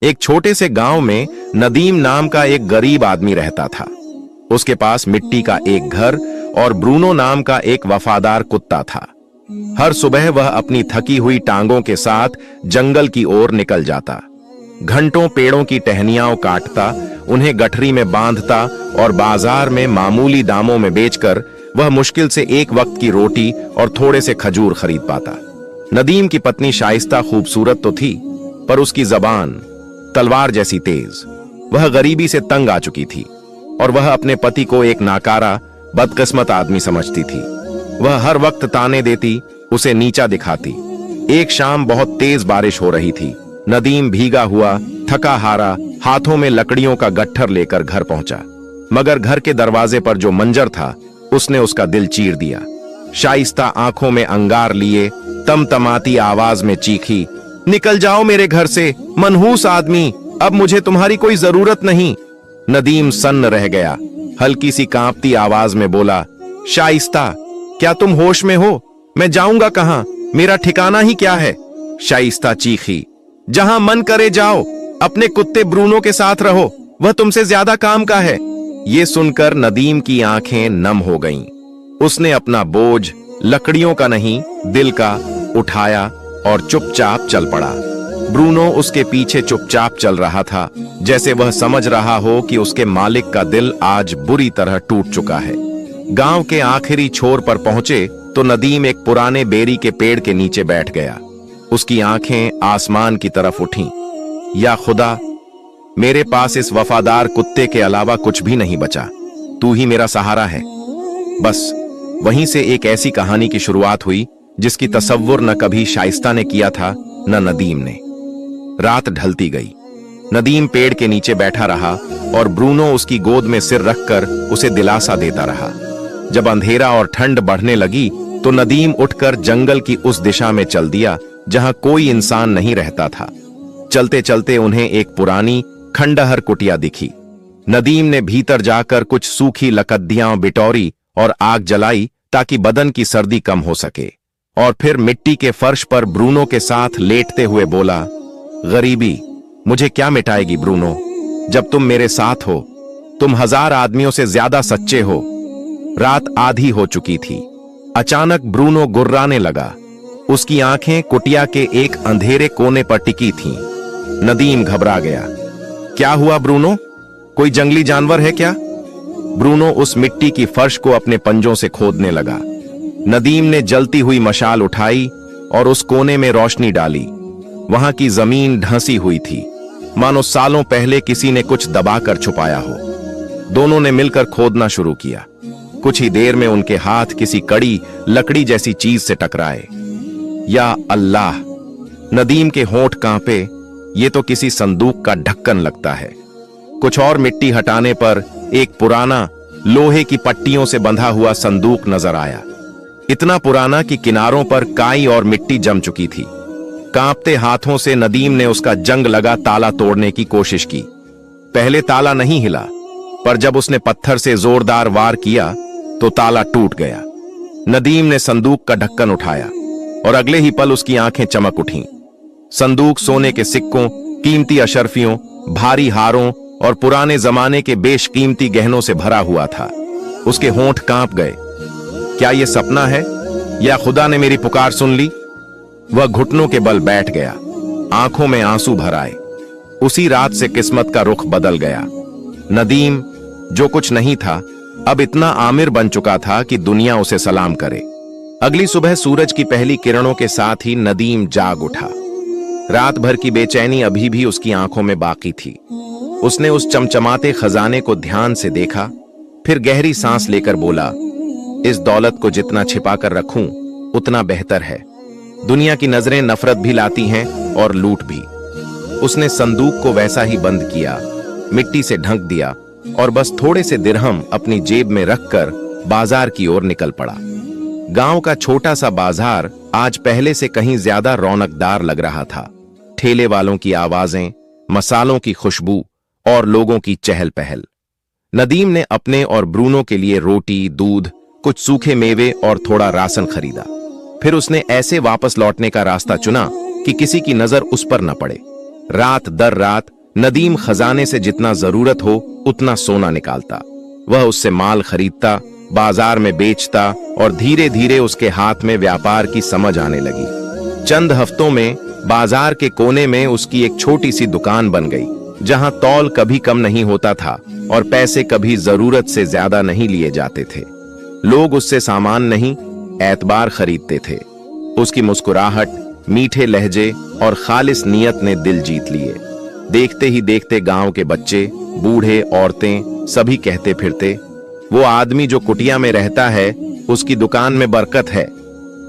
एक छोटे से गांव में नदीम नाम का एक गरीब आदमी रहता था। उसके पास मिट्टी का एक घर और ब्रूनो नाम का एक वफादार कुत्ता था। हर सुबह वह अपनी थकी हुई टांगों के साथ जंगल की ओर निकल जाता। घंटों पेड़ों की टहनियां काटता, उन्हें गठरी में बांधता और बाजार में मामूली दामों में बेचकर वह मुश्किल से एक वक्त की रोटी और थोड़े से खजूर खरीद पाता। नदीम की पत्नी शाइस्ता खूबसूरत तो थी, पर उसकी जबान तलवार जैसी तेज। वह गरीबी से तंग आ चुकी थी और वह अपने पति को एक नाकारा बदकिस्मत आदमी समझती थी। वह हर वक्त ताने देती, उसे नीचा दिखाती। एक शाम बहुत तेज बारिश हो रही थी। नदीम भीगा हुआ, थका हारा, हाथों में लकड़ियों का गट्ठर लेकर घर पहुंचा। मगर घर के दरवाजे पर जो मंजर था, उसने उसका दिल चीर दिया। शाइस्ता आंखों में अंगार लिए तमतमाती आवाज में चीखी, निकल जाओ मेरे घर से, मनहूस आदमी, अब मुझे तुम्हारी कोई जरूरत नहीं। नदीम सन्न रह गया। हल्की सी कांपती आवाज में बोला, शाइस्ता, क्या तुम होश में हो? मैं जाऊंगा कहां? मेरा ठिकाना ही क्या है? शाइस्ता चीखी, जहां मन करे जाओ, अपने कुत्ते ब्रूनो के साथ रहो, वह तुमसे ज्यादा काम का है। ये सुनकर नदीम की आंखें नम हो गईं। उसने अपना बोझ, लकड़ियों का नहीं दिल का, उठाया और चुपचाप चल पड़ा। ब्रूनो उसके पीछे चुपचाप चल रहा था, जैसे वह समझ रहा हो कि उसके मालिक का दिल आज बुरी तरह टूट चुका है। गांव के आखिरी छोर पर पहुंचे तो नदीम एक पुराने बेरी के पेड़ के नीचे बैठ गया। उसकी आंखें आसमान की तरफ उठीं। या खुदा, मेरे पास इस वफादार कुत्ते के अलावा कुछ भी नहीं बचा, तू ही मेरा सहारा है। बस वहीं से एक ऐसी कहानी की शुरुआत हुई जिसकी तसव्वुर न कभी शाइस्ता ने किया था, न नदीम ने। रात ढलती गई। नदीम पेड़ के नीचे बैठा रहा और ब्रूनो उसकी गोद में सिर रखकर उसे दिलासा देता रहा। जब अंधेरा और ठंड बढ़ने लगी तो नदीम उठकर जंगल की उस दिशा में चल दिया जहां कोई इंसान नहीं रहता था। चलते चलते उन्हें एक पुरानी खंडहर कुटिया दिखी। नदीम ने भीतर जाकर कुछ सूखी लकड़ियां बिटौरी और आग जलाई ताकि बदन की सर्दी कम हो सके, और फिर मिट्टी के फर्श पर ब्रूनो के साथ लेटते हुए बोला, गरीबी मुझे क्या मिटाएगी ब्रूनो, जब तुम मेरे साथ हो। तुम 1000 आदमियों से ज्यादा सच्चे हो। रात आधी हो चुकी थी। अचानक ब्रूनो गुर्राने लगा। उसकी आंखें कुटिया के एक अंधेरे कोने पर टिकी थीं। नदीम घबरा गया। क्या हुआ ब्रूनो? कोई जंगली जानवर है क्या? ब्रूनो उस मिट्टी की फर्श को अपने पंजों से खोदने लगा। नदीम ने जलती हुई मशाल उठाई और उस कोने में रोशनी डाली। वहां की जमीन ढंसी हुई थी, मानो सालों पहले किसी ने कुछ दबाकर छुपाया हो। दोनों ने मिलकर खोदना शुरू किया। कुछ ही देर में उनके हाथ किसी कड़ी लकड़ी जैसी चीज से टकराए। या अल्लाह! नदीम के होंठ कांपे। ये तो किसी संदूक का ढक्कन लगता है। कुछ और मिट्टी हटाने पर एक पुराना लोहे की पट्टियों से बंधा हुआ संदूक नजर आया। इतना पुराना कि किनारों पर काई और मिट्टी जम चुकी थी। कांपते हाथों से नदीम ने उसका जंग लगा ताला तोड़ने की कोशिश की। पहले ताला नहीं हिला, पर जब उसने पत्थर से जोरदार वार किया तो ताला टूट गया। नदीम ने संदूक का ढक्कन उठाया और अगले ही पल उसकी आंखें चमक उठीं। संदूक सोने के सिक्कों, कीमती अशर्फियों, भारी हारों और पुराने जमाने के बेशकीमती गहनों से भरा हुआ था। उसके होंठ कांप गए। क्या यह सपना है या खुदा ने मेरी पुकार सुन ली? वह घुटनों के बल बैठ गया, आंखों में आंसू भर आए। उसी रात से किस्मत का रुख बदल गया। नदीम, जो कुछ नहीं था, अब इतना आमिर बन चुका था कि दुनिया उसे सलाम करे। अगली सुबह सूरज की पहली किरणों के साथ ही नदीम जाग उठा। रात भर की बेचैनी अभी भी उसकी आंखों में बाकी थी। उसने उस चमचमाते खजाने को ध्यान से देखा, फिर गहरी सांस लेकर बोला, इस दौलत को जितना छिपा कर रखूं उतना बेहतर है। दुनिया की नजरें नफरत भी लाती हैं और लूट भी। उसने संदूक को वैसा ही बंद किया, मिट्टी से ढक दिया और बस थोड़े से दिरहम अपनी जेब में रखकर बाजार की ओर निकल पड़ा। गांव का छोटा सा बाजार आज पहले से कहीं ज्यादा रौनकदार लग रहा था। ठेले वालों की आवाजें, मसालों की खुशबू और लोगों की चहल पहल। नदीम ने अपने और ब्रूनो के लिए रोटी, दूध, कुछ सूखे मेवे और थोड़ा राशन खरीदा। फिर उसने ऐसे वापस लौटने का रास्ता चुना कि किसी की नजर उस पर न पड़े। रात दर रात नदीम खजाने से जितना जरूरत हो उतना सोना निकालता। वह उससे माल खरीदता, बाजार में बेचता और धीरे धीरे उसके हाथ में व्यापार की समझ आने लगी। चंद हफ्तों में बाजार के कोने में उसकी एक छोटी सी दुकान बन गई, जहां तौल कभी कम नहीं होता था और पैसे कभी जरूरत से ज्यादा नहीं लिए जाते थे। लोग उससे सामान नहीं, एतबार खरीदते थे। उसकी मुस्कुराहट, मीठे लहजे और खालिस नियत ने दिल जीत लिए। देखते ही देखते गांव के बच्चे, बूढ़े, औरतें सभी कहते फिरते, वो आदमी जो कुटिया में रहता है उसकी दुकान में बरकत है।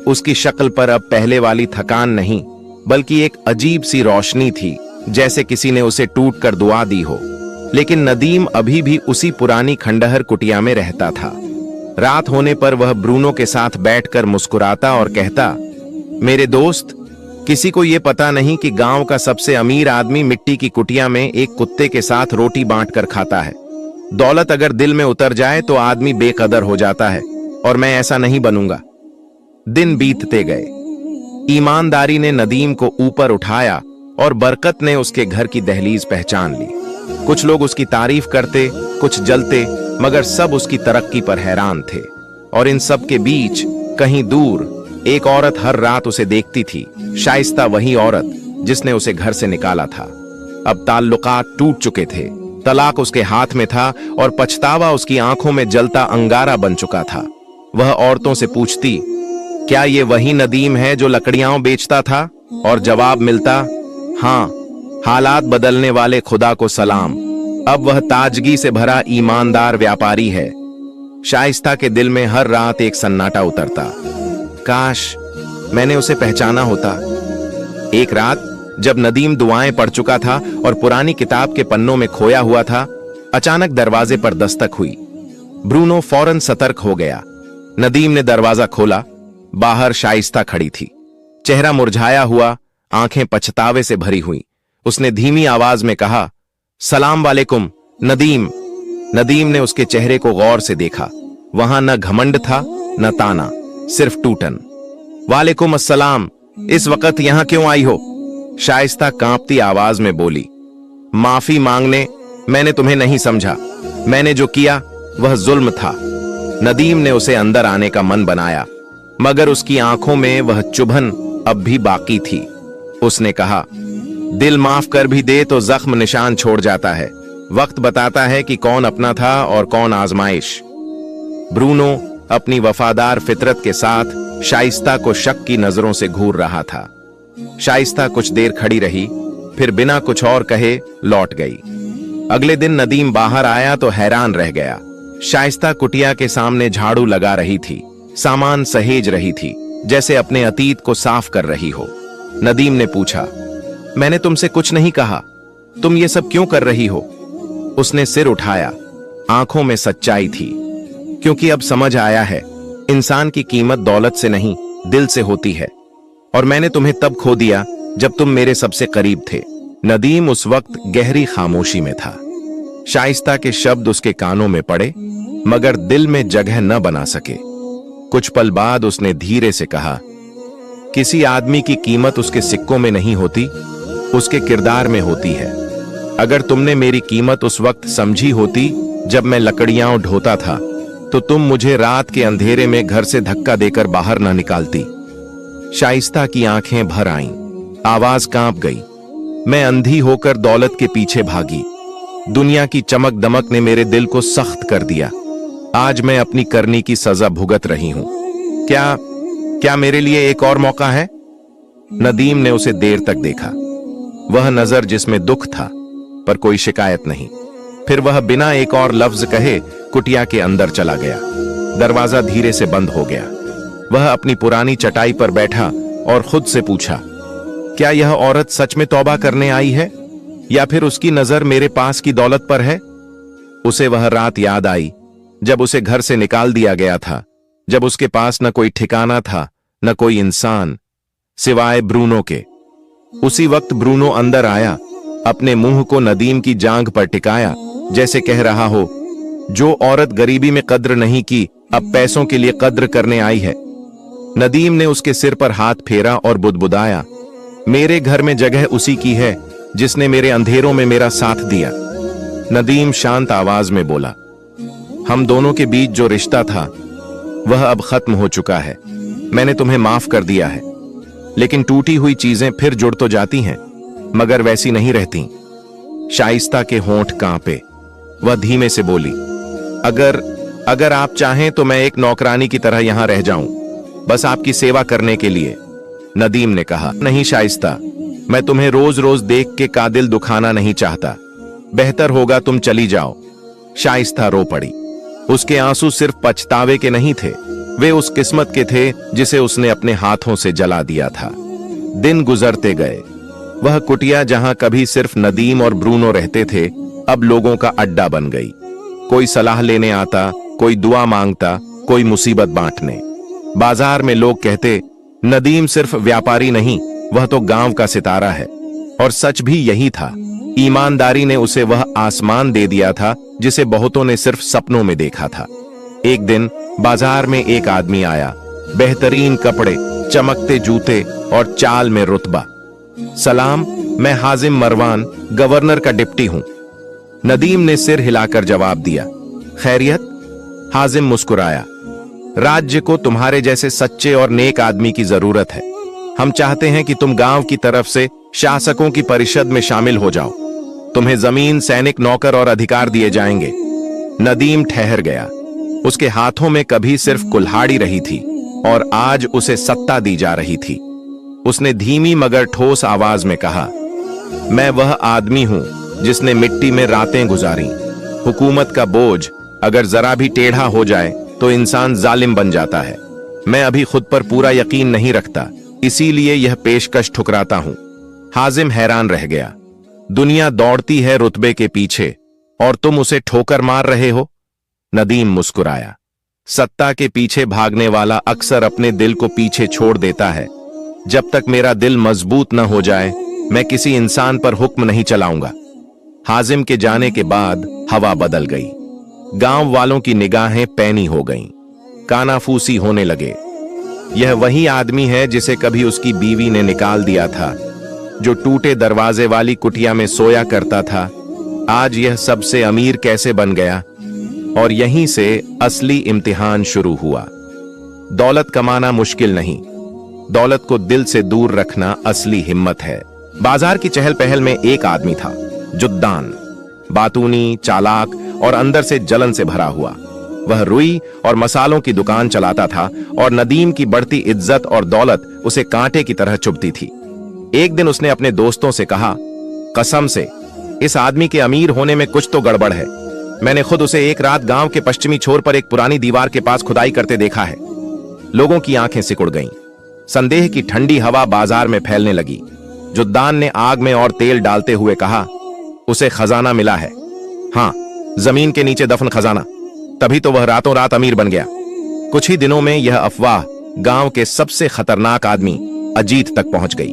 उसकी शक्ल पर अब पहले वाली थकान नहीं, बल्कि एक अजीब सी रोशनी थी, जैसे किसी ने उसे टूट कर दुआ दी हो। लेकिन नदीम अभी भी उसी पुरानी खंडहर कुटिया में रहता था। रात होने पर वह ब्रूनो के साथ बैठकर मुस्कुराता और कहता, मेरे दोस्त, किसी को यह पता नहीं कि गांव का सबसे अमीर आदमी मिट्टी की कुटिया में एक कुत्ते के साथ रोटी बांटकर खाता है। दौलत अगर दिल में उतर जाए तो आदमी बेकदर हो जाता है, और मैं ऐसा नहीं बनूंगा। दिन बीतते गए। ईमानदारी ने नदीम को ऊपर उठाया और बरकत ने उसके घर की दहलीज पहचान ली। कुछ लोग उसकी तारीफ करते, कुछ जलते, मगर सब उसकी तरक्की पर हैरान थे। और इन सब के बीच कहीं दूर एक औरत हर रात उसे देखती थी, शाइस्ता, वही औरत जिसने उसे घर से निकाला था। अब ताल्लुकात टूट चुके थे, तलाक उसके हाथ में था और पछतावा उसकी आंखों में जलता अंगारा बन चुका था। वह औरतों से पूछती, क्या ये वही नदीम है जो लकड़ियां बेचता था? और जवाब मिलता, हाँ, हालात बदलने वाले खुदा को सलाम, अब वह ताजगी से भरा ईमानदार व्यापारी है। शाइस्ता के दिल में हर रात एक सन्नाटा उतरता, काश मैंने उसे पहचाना होता। एक रात जब नदीम दुआएं पढ़ चुका था और पुरानी किताब के पन्नों में खोया हुआ था, अचानक दरवाजे पर दस्तक हुई। ब्रूनो फौरन सतर्क हो गया। नदीम ने दरवाजा खोला। बाहर शाइस्ता खड़ी थी, चेहरा मुरझाया हुआ, आंखें पछतावे से भरी हुई। उसने धीमी आवाज में कहा, सलाम वालेकुम नदीम। नदीम ने उसके चेहरे को गौर से देखा। वहां न घमंड था न ताना, सिर्फ टूटन। वालेकुम अस्सलाम, इस वक्त यहां क्यों आई हो? शाइस्ता कांपती आवाज में बोली, माफी मांगने। मैंने तुम्हें नहीं समझा। मैंने जो किया वह जुल्म था। नदीम ने उसे अंदर आने का मन बनाया, मगर उसकी आंखों में वह चुभन अब भी बाकी थी। उसने कहा, दिल माफ कर भी दे तो जख्म निशान छोड़ जाता है। वक्त बताता है कि कौन अपना था और कौन आजमाइश। ब्रूनो अपनी वफादार फितरत के साथ शाइस्ता को शक की नजरों से घूर रहा था। शाइस्ता कुछ देर खड़ी रही, फिर बिना कुछ और कहे लौट गई। अगले दिन नदीम बाहर आया तो हैरान रह गया। शाइस्ता कुटिया के सामने झाड़ू लगा रही थी, सामान सहेज रही थी, जैसे अपने अतीत को साफ कर रही हो। नदीम ने पूछा, मैंने तुमसे कुछ नहीं कहा, तुम ये सब क्यों कर रही हो? उसने सिर उठाया, आंखों में सच्चाई थी, क्योंकि अब समझ आया है, इंसान की कीमत दौलत से नहीं, दिल से होती है। और मैंने तुम्हें तब खो दिया जब तुम मेरे सबसे करीब थे। नदीम उस वक्त गहरी खामोशी में था। शाइस्ता के शब्द उसके कानों में पड़े, मगर दिल में जगह न बना सके। कुछ पल बाद उसने धीरे से कहा, किसी आदमी की कीमत उसके सिक्कों में नहीं होती, उसके किरदार में होती है। अगर तुमने मेरी कीमत उस वक्त समझी होती जब मैं लकड़ियां ढोता था, तो तुम मुझे रात के अंधेरे में घर से धक्का देकर बाहर ना निकालती। शाइस्ता की आंखें भर आईं, आवाज कांप गई। मैं अंधी होकर दौलत के पीछे भागी। दुनिया की चमक दमक ने मेरे दिल को सख्त कर दिया। आज मैं अपनी करनी की सजा भुगत रही हूं। क्या मेरे लिए एक और मौका है? नदीम ने उसे देर तक देखा, वह नजर जिसमें दुख था पर कोई शिकायत नहीं। फिर वह बिना एक और लफ्ज कहे कुटिया के अंदर चला गया। दरवाजा धीरे से बंद हो गया। वह अपनी पुरानी चटाई पर बैठा और खुद से पूछा, क्या यह औरत सच में तौबा करने आई है, या फिर उसकी नजर मेरे पास की दौलत पर है? उसे वह रात याद आई जब उसे घर से निकाल दिया गया था, जब उसके पास न कोई ठिकाना था, न कोई इंसान, सिवाय ब्रूनो के। उसी वक्त ब्रूनो अंदर आया, अपने मुंह को नदीम की जांघ पर टिकाया, जैसे कह रहा हो, जो औरत गरीबी में कद्र नहीं की, अब पैसों के लिए कद्र करने आई है। नदीम ने उसके सिर पर हाथ फेरा और बुदबुदाया, मेरे घर में जगह उसी की है जिसने मेरे अंधेरों में मेरा साथ दिया। नदीम शांत आवाज में बोला, हम दोनों के बीच जो रिश्ता था वह अब खत्म हो चुका है। मैंने तुम्हें माफ कर दिया है, लेकिन टूटी हुई चीजें फिर जुड़ तो जाती हैं, मगर वैसी नहीं रहती। शाइस्ता के होंठ कांपे। वह धीमे से बोली, अगर आप चाहें तो मैं एक नौकरानी की तरह यहां रह जाऊं, बस आपकी सेवा करने के लिए। नदीम ने कहा, नहीं शाइस्ता, मैं तुम्हें रोज रोज देख के का दिल दुखाना नहीं चाहता। बेहतर होगा तुम चली जाओ। शाइस्ता रो पड़ी। उसके आंसू सिर्फ पछतावे के नहीं थे, वे उस किस्मत के थे जिसे उसने अपने हाथों से जला दिया था। दिन गुजरते गए। वह कुटिया जहां कभी सिर्फ नदीम और ब्रूनो रहते थे, अब लोगों का अड्डा बन गई। कोई सलाह लेने आता, कोई दुआ मांगता, कोई मुसीबत बांटने। बाजार में लोग कहते, नदीम सिर्फ व्यापारी नहीं, वह तो गांव का सितारा है। और सच भी यही था। ईमानदारी ने उसे वह आसमान दे दिया था जिसे बहुतों ने सिर्फ सपनों में देखा था। एक दिन बाजार में एक आदमी आया, बेहतरीन कपड़े, चमकते जूते और चाल में रुतबा। सलाम, मैं हाजिम मरवान, गवर्नर का डिप्टी हूं। नदीम ने सिर हिलाकर जवाब दिया, खैरियत? हाजिम मुस्कुराया, राज्य को तुम्हारे जैसे सच्चे और नेक आदमी की जरूरत है। हम चाहते हैं कि तुम गांव की तरफ से शासकों की परिषद में शामिल हो जाओ। तुम्हें जमीन, सैनिक, नौकर और अधिकार दिए जाएंगे। नदीम ठहर गया। उसके हाथों में कभी सिर्फ कुल्हाड़ी रही थी और आज उसे सत्ता दी जा रही थी। उसने धीमी मगर ठोस आवाज में कहा, मैं वह आदमी हूं जिसने मिट्टी में रातें गुजारी। हुकूमत का बोझ अगर जरा भी टेढ़ा हो जाए तो इंसान जालिम बन जाता है। मैं अभी खुद पर पूरा यकीन नहीं रखता, इसीलिए यह पेशकश ठुकराता हूं। हाजिम हैरान रह गया। दुनिया दौड़ती है रुतबे के पीछे और तुम उसे ठोकर मार रहे हो? नदीम मुस्कुराया, सत्ता के पीछे भागने वाला अक्सर अपने दिल को पीछे छोड़ देता है। जब तक मेरा दिल मजबूत न हो जाए, मैं किसी इंसान पर हुक्म नहीं चलाऊंगा। हाजिम के जाने के बाद हवा बदल गई। गांव वालों की निगाहें पैनी हो गईं, कानाफूसी होने लगे। यह वही आदमी है जिसे कभी उसकी बीवी ने निकाल दिया था, जो टूटे दरवाजे वाली कुटिया में सोया करता था। आज यह सबसे अमीर कैसे बन गया? और यहीं से असली इम्तिहान शुरू हुआ। दौलत कमाना मुश्किल नहीं, दौलत को दिल से दूर रखना असली हिम्मत है। बाजार की चहल पहल में एक आदमी था, जुद्दान, बातूनी, चालाक और अंदर से जलन से भरा हुआ। वह रुई और मसालों की दुकान चलाता था और नदीम की बढ़ती इज्जत और दौलत उसे कांटे की तरह चुभती थी। एक दिन उसने अपने दोस्तों से कहा, कसम से इस आदमी के अमीर होने में कुछ तो गड़बड़ है। मैंने खुद उसे एक रात गांव के पश्चिमी छोर पर एक पुरानी दीवार के पास खुदाई करते देखा है। लोगों की आंखें सिकुड़ गईं। संदेह की ठंडी हवा बाजार में फैलने लगी। जुद्दान ने आग में और तेल डालते हुए कहा, उसे खजाना मिला है। हाँ, जमीन के नीचे दफन खजाना। तभी तो वह रातों रात अमीर बन गया। कुछ ही दिनों में यह अफवाह गांव के सबसे खतरनाक आदमी अजीत तक पहुंच गई।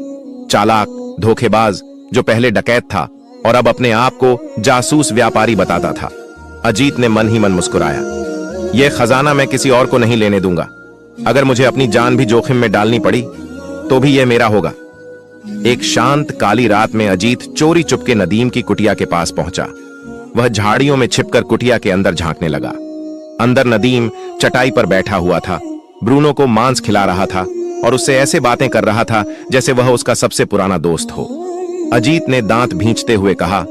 चालाक, धोखेबाज, जो पहले डकैत था और अब अपने आप को जासूस व्यापारी बताता था। अजीत ने मन ही मन मुस्कुराया, यह खजाना मैं किसी और को नहीं लेने दूंगा। अगर मुझे अपनी जान भी जोखिम में डालनी पड़ी तो भी यह मेरा होगा। एक शांत काली रात में अजीत चोरी चुपके नदीम की कुटिया के पास पहुंचा। वह झाड़ियों में छिपकर कुटिया के अंदर झांकने लगा। अंदर नदीम चटाई पर बैठा हुआ था, ब्रूनो को मांस खिला रहा था और उससे ऐसे बातें कर रहा था जैसे वह उसका सबसे पुराना दोस्त हो। अजीत ने दांत भींचते हुए कहा,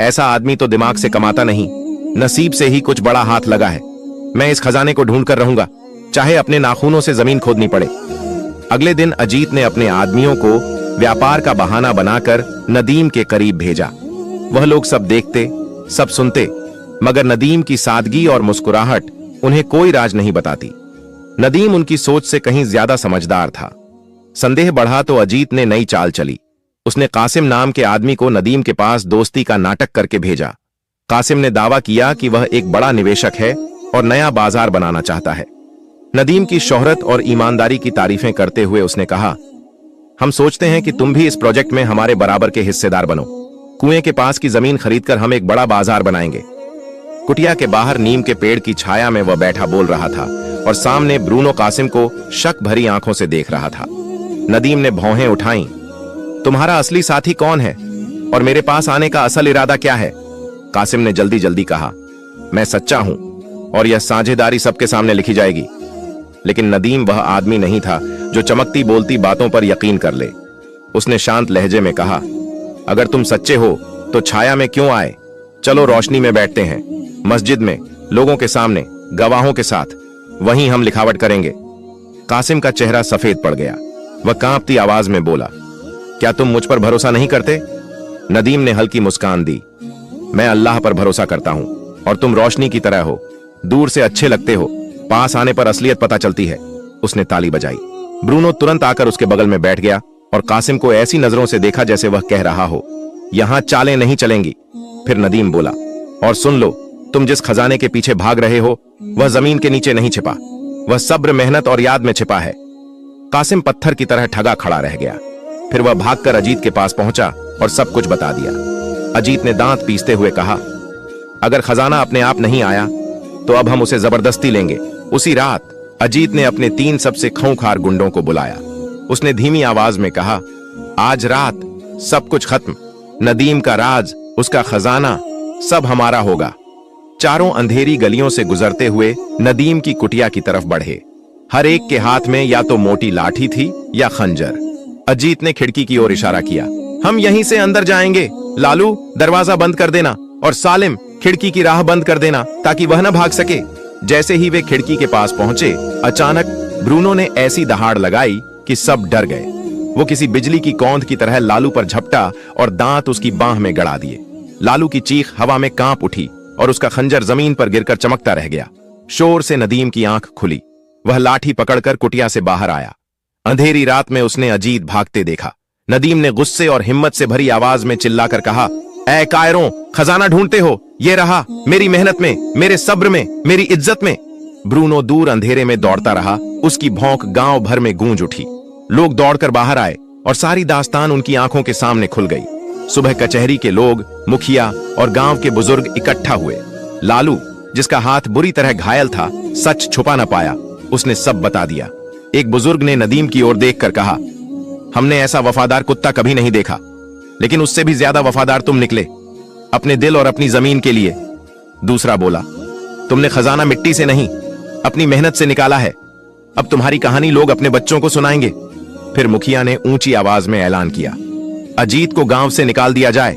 ऐसा आदमी तो दिमाग से कमाता नहीं, नसीब से ही कुछ बड़ा हाथ लगा है। मैं इस खजाने को ढूंढ कर रहूंगा, चाहे अपने नाखूनों से जमीन खोदनी पड़े। अगले दिन अजीत ने अपने आदमियों को व्यापार का बहाना बनाकर नदीम के करीब भेजा। वह लोग सब देखते, सब सुनते, मगर नदीम की सादगी और मुस्कुराहट उन्हें कोई राज नहीं बताती। नदीम उनकी सोच से कहीं ज्यादा समझदार था। संदेह बढ़ा तो अजीत ने नई चाल चली। उसने कासिम नाम के आदमी को नदीम के पास दोस्ती का नाटक करके भेजा। कासिम ने दावा किया कि वह एक बड़ा निवेशक है और नया बाजार बनाना चाहता है। नदीम की शोहरत और ईमानदारी की तारीफें करते हुए उसने कहा, हम सोचते हैं कि तुम भी इस प्रोजेक्ट में हमारे बराबर के हिस्सेदार बनो। कुएं के पास की जमीन खरीदकर हम एक बड़ा बाजार बनाएंगे। कुटिया के बाहर नीम के पेड़ की छाया में वह बैठा बोल रहा था और सामने ब्रूनो कासिम को शक भरी आंखों से देख रहा था। नदीम ने भौहें उठाईं। तुम्हारा असली साथी कौन है? और मेरे पास आने का असल इरादा क्या है? कासिम ने जल्दी जल्दी कहा, मैं सच्चा हूं और यह साझेदारी सबके सामने लिखी जाएगी। लेकिन नदीम वह आदमी नहीं था जो चमकती बोलती बातों पर यकीन कर ले। उसने शांत लहजे में कहा, अगर तुम सच्चे हो तो छाया में क्यों आए? चलो रोशनी में बैठते हैं, मस्जिद में, लोगों के सामने, गवाहों के साथ। वहीं हम लिखावट करेंगे। कासिम का चेहरा सफेद पड़ गया। वह कांपती आवाज में बोला, क्या तुम मुझ पर भरोसा नहीं करते? नदीम ने हल्की मुस्कान दी, मैं अल्लाह पर भरोसा करता हूं और तुम रोशनी की तरह हो। दूर से अच्छे लगते हो, पास आने पर असलियत पता चलती है। उसने ताली बजाई। ब्रूनो तुरंत आकर उसके बगल में बैठ गया और कासिम को ऐसी नजरों से देखा जैसे वह कह रहा हो, यहां चालें नहीं चलेंगी। फिर नदीम बोला, और सुन लो, तुम जिस खजाने के पीछे भाग रहे हो वह जमीन के नीचे नहीं छिपा, वह सब्र, मेहनत और याद में छिपा है। कासिम पत्थर की तरह ठगा खड़ा रह गया। फिर वह भागकर अजीत के पास पहुंचा और सब कुछ बता दिया। अजीत ने दांत पीसते हुए कहा, अगर खजाना अपने आप नहीं आया तो अब हम उसे जबरदस्ती लेंगे। उसी रात अजीत ने अपने 3 सबसे खूंखार गुंडों को बुलाया। उसने धीमी आवाज में कहा, आज रात सब कुछ खत्म। नदीम का राज, उसका खजाना, सब हमारा होगा। चारों अंधेरी गलियों से गुजरते हुए नदीम की कुटिया की तरफ बढ़े। हर एक के हाथ में या तो मोटी लाठी थी या खंजर। अजीत ने खिड़की की ओर इशारा किया, हम यहीं से अंदर जाएंगे। लालू, दरवाजा बंद कर देना, और सालिम, खिड़की की राह बंद कर देना ताकि वह न भाग सके। जैसे ही वे खिड़की के पास पहुंचे, अचानक ब्रूनो ने ऐसी दहाड़ लगाई कि सब डर गए। वो किसी बिजली की कौंध की तरह लालू पर झपटा और दांत उसकी बांह में गड़ा दिए। लालू की चीख हवा में कांप उठी और उसका खंजर जमीन पर गिरकर चमकता रह गया। शोर से नदीम की आंख खुली। वह लाठी पकड़कर कुटिया से बाहर आया। अंधेरी रात में उसने अजीत भागते देखा। नदीम ने गुस्से और हिम्मत से भरी आवाज में चिल्लाकर कहा, ऐ कायरों, खजाना ढूंढते हो? ये रहा, मेरी मेहनत में, मेरे सब्र में, मेरी इज्जत में। ब्रूनो दूर अंधेरे में दौड़ता रहा। उसकी भौंक गांव भर में गूंज उठी। लोग दौड़कर बाहर आए और सारी दास्तान उनकी आंखों के सामने खुल गई। सुबह कचहरी के लोग, मुखिया और गांव के बुजुर्ग इकट्ठा हुए। लालू, जिसका हाथ बुरी तरह घायल था, सच छुपा न पाया। उसने सब बता दिया। एक बुजुर्ग ने नदीम की ओर देखकर कहा, हमने ऐसा वफादार कुत्ता कभी नहीं देखा, लेकिन उससे भी ज्यादा वफादार तुम निकले, अपने दिल और अपनी जमीन के लिए। दूसरा बोला, तुमने खजाना मिट्टी से नहीं, अपनी मेहनत से निकाला है। अब तुम्हारी कहानी लोग अपने बच्चों को सुनाएंगे। फिर मुखिया ने ऊंची आवाज में ऐलान किया, अजीत को गांव से निकाल दिया जाए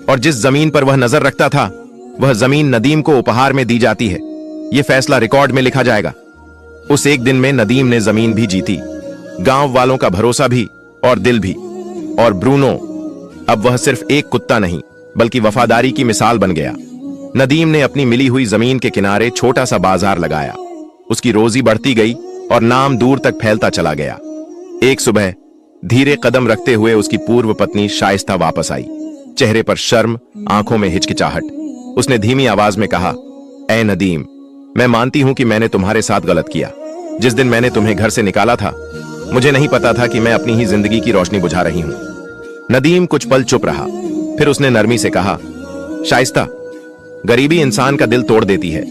और जिस जमीन पर वह नजर रखता था वह जमीन नदीम को उपहार में दी जाती है। यह फैसला रिकॉर्ड में लिखा जाएगा। उस एक दिन में नदीम ने जमीन भी जीती, गांव वालों का भरोसा भी और दिल भी। और ब्रूनो, अब वह सिर्फ एक कुत्ता नहीं बल्कि वफादारी की मिसाल बन गया। नदीम ने अपनी मिली हुई जमीन के किनारे छोटा सा बाजार लगाया। उसकी रोजी बढ़ती गई और नाम दूर तक फैलता चला गया। एक सुबह धीरे कदम रखते हुए उसकी पूर्व पत्नी शाइस्ता वापस आई। चेहरे पर शर्म, आंखों में हिचकिचाहट। उसने धीमी आवाज में कहा, ऐ नदीम, मैं मानती हूं कि मैंने तुम्हारे साथ गलत किया। जिस दिन मैंने तुम्हें घर से निकाला था, मुझे नहीं पता था कि मैं अपनी ही जिंदगी की रोशनी बुझा रही हूं। नदीम कुछ पल चुप रहा। फिर उसने नरमी से कहा, शाइस्ता, गरीबी इंसान का दिल तोड़ देती है,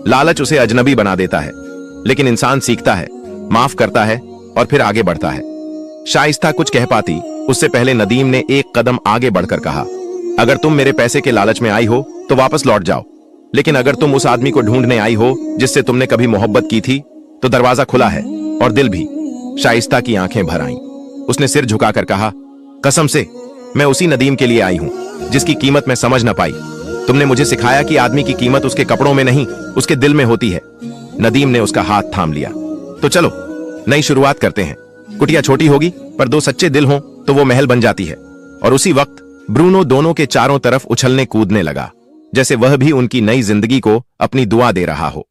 लालच उसे अजनबी बना देता है, लेकिन इंसान सीखता है, माफ करता है और फिर आगे बढ़ता है। शाइस्ता कुछ कह पाती उससे पहले नदीम ने एक कदम आगे बढ़कर कहा, अगर तुम मेरे पैसे के लालच में आई हो तो वापस लौट जाओ, लेकिन अगर तुम उस आदमी को ढूंढने आई हो जिससे तुमने कभी मोहब्बत की थी तो दरवाजा खुला है और दिल भी। शाइस्ता की आंखें भर आईं। उसने सिर झुकाकर कहा, कसम से मैं उसी नदीम के लिए आई हूं जिसकी कीमत मैं समझ न पाई। तुमने मुझे सिखाया कि आदमी की कीमत उसके कपड़ों में नहीं, उसके दिल में होती है। नदीम ने उसका हाथ थाम लिया। तो चलो नई शुरुआत करते हैं। कुटिया छोटी होगी पर 2 सच्चे दिल हों तो वो महल बन जाती है। और उसी वक्त ब्रूनो दोनों के चारों तरफ उछलने कूदने लगा, जैसे वह भी उनकी नई जिंदगी को अपनी दुआ दे रहा हो।